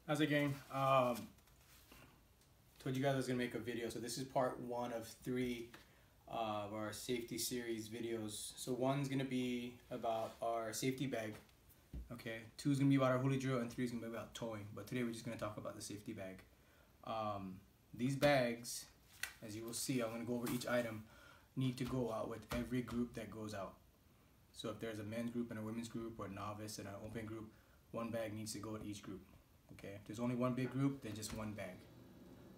How's it going? Told you guys I was gonna make a video, so this is part 1 of 3 of our safety series videos. So 1's gonna be about our safety bag, okay? 2's gonna be about our huli drill, and 3's gonna be about towing. But today we're just gonna talk about the safety bag. These bags, as you will see, I'm gonna go over each item, need to go out with every group that goes out. So if there's a men's group and a women's group, or a novice and an open group, one bag needs to go with each group. Okay, if there's only one big group, then just one bag.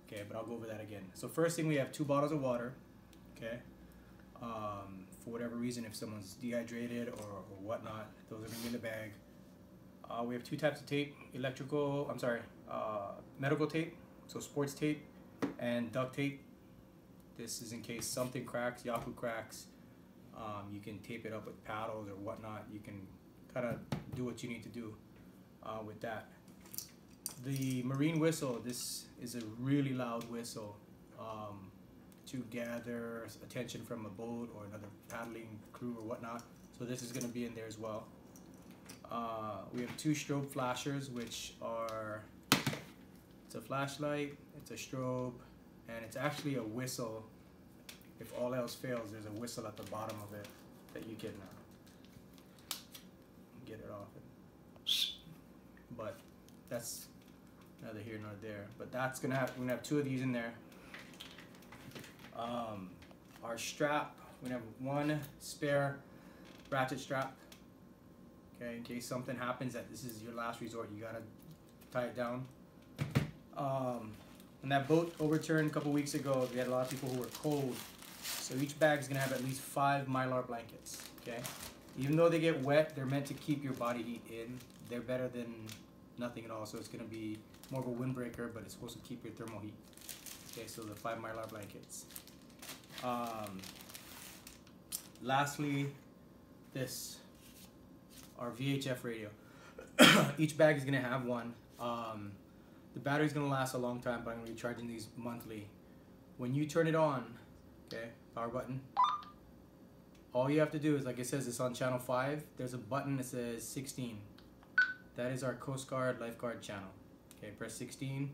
Okay, but I'll go over that again. So first thing, we have 2 bottles of water. Okay, for whatever reason, if someone's dehydrated or whatnot, those are gonna be in the bag. We have 2 types of tape: medical tape, so sports tape, and duct tape. This is in case something cracks, Yaku cracks. You can tape it up with paddles or whatnot. You can kind of do what you need to do with that. The marine whistle, this is a really loud whistle to gather attention from a boat or another paddling crew or whatnot. So this is going to be in there as well. We have 2 strobe flashers, which are, it's a flashlight, it's a strobe, and it's actually a whistle. If all else fails, there's a whistle at the bottom of it that you can get it off. But that's neither here nor there. But that's we're gonna have 2 of these in there. Our strap, we're gonna have 1 spare ratchet strap. Okay, in case something happens that this is your last resort, you gotta tie it down. When that boat overturned a couple weeks ago, we had a lot of people who were cold. So each bag is gonna have at least 5 Mylar blankets. Okay, even though they get wet, they're meant to keep your body heat in. They're better than nothing at all. So it's gonna be more of a windbreaker, but it's supposed to keep your thermal heat. Okay, so the 5 Mylar blankets. Lastly, this, our VHF radio. Each bag is gonna have one. The battery's gonna last a long time, but I'm gonna be charging these monthly. When you turn it on, okay, power button, all you have to do is, like it says, it's on channel 5. There's a button that says 16. That is our Coast Guard lifeguard channel. Okay, press 16.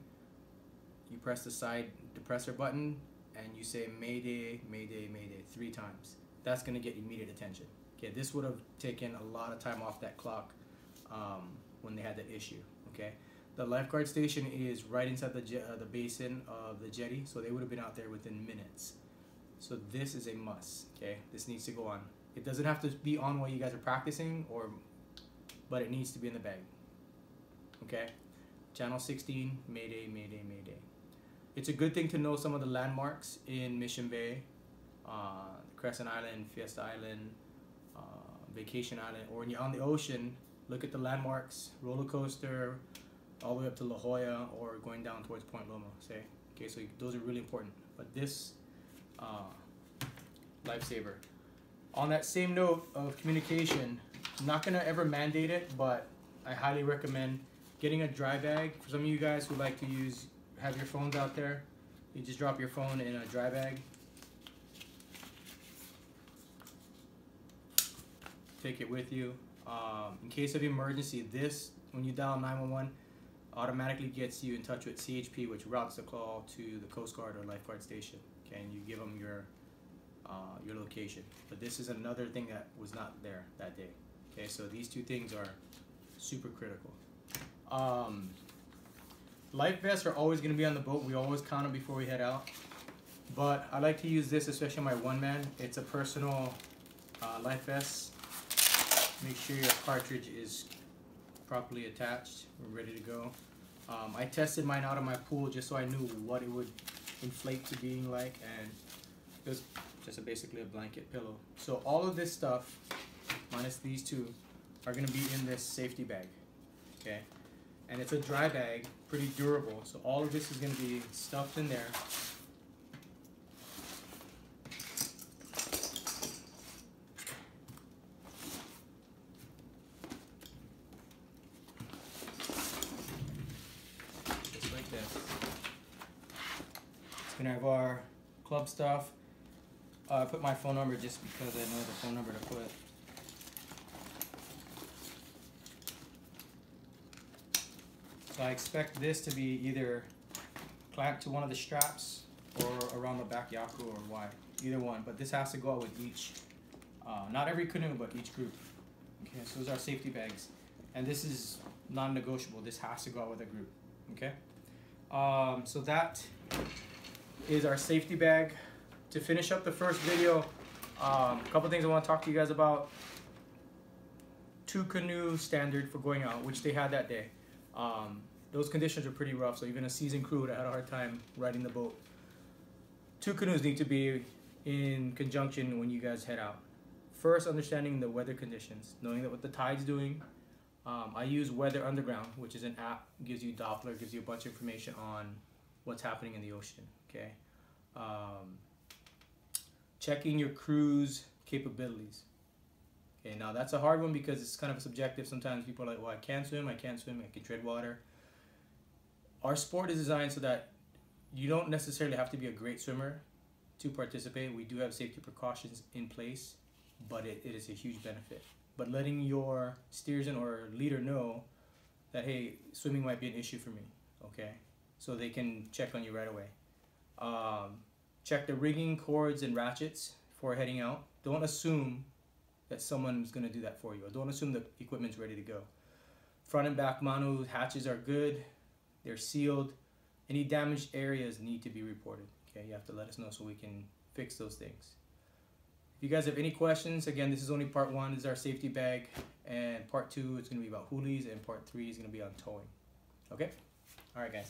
You press the side depressor button and you say Mayday, Mayday, Mayday 3 times. That's gonna get immediate attention. Okay, this would have taken a lot of time off that clock when they had that issue. Okay, the lifeguard station is right inside the basin of the jetty, so they would have been out there within minutes. So this is a must. Okay, this needs to go on. It doesn't have to be on while you guys are practicing, but it needs to be in the bag. Okay, channel 16, Mayday, Mayday, Mayday. It's a good thing to know some of the landmarks in Mission Bay, Crescent Island, Fiesta Island, Vacation Island, or when you're on the ocean, look at the landmarks, roller coaster, all the way up to La Jolla, or going down towards Point Loma, say. Okay, so those are really important. But this, lifesaver. On that same note of communication, I'm not gonna ever mandate it, but I highly recommend getting a dry bag. For some of you guys who like to have your phones out there, you just drop your phone in a dry bag. Take it with you. In case of emergency, this, when you dial 911, automatically gets you in touch with CHP, which routes the call to the Coast Guard or lifeguard station. Okay, and you give them your location. But this is another thing that was not there that day. Okay, so these 2 things are super critical. Life vests are always going to be on the boat. We always count them before we head out. But I like to use this, especially my one-man. It's a personal life vest. Make sure your cartridge is properly attached. We're ready to go. I tested mine out of my pool just so I knew what it would inflate to being like, and it was just basically a blanket pillow. So all of this stuff, minus these 2, are going to be in this safety bag. Okay, and it's a dry bag, pretty durable. So all of this is going to be stuffed in there. Just like this. It's going to have our club stuff. I put my phone number just because I know the phone number to put. So I expect this to be either clamped to one of the straps or around the back yaku or wide, either one. But this has to go out with each, not every canoe, but each group. Okay, so those are safety bags. And this is non-negotiable. This has to go out with a group, okay? So that is our safety bag. To finish up the first video, a couple things I want to talk to you guys about. 2 canoe standard for going out, which they had that day. Those conditions are pretty rough, so even a seasoned crew would have had a hard time riding the boat. 2 canoes need to be in conjunction when you guys head out. First, understanding the weather conditions, knowing that what the tide's doing. I use Weather Underground, which is an app, gives you Doppler, gives you a bunch of information on what's happening in the ocean, okay? Checking your crew's capabilities. Okay, now that's a hard one because it's kind of subjective. Sometimes people are like, well, I can't swim, I can tread water. Our sport is designed so that you don't necessarily have to be a great swimmer to participate. We do have safety precautions in place, but it is a huge benefit. But letting your steersman or leader know that, hey, swimming might be an issue for me, okay? So they can check on you right away. Check the rigging, cords, and ratchets before heading out. Don't assume that someone's gonna do that for you, or don't assume the equipment's ready to go. Front and back Manu hatches are good. They're sealed. Any damaged areas need to be reported. Okay, you have to let us know so we can fix those things. If you guys have any questions, again, this is only part 1. This is our safety bag, and part 2 is going to be about hoolies, and part 3 is going to be on towing. Okay? All right, guys.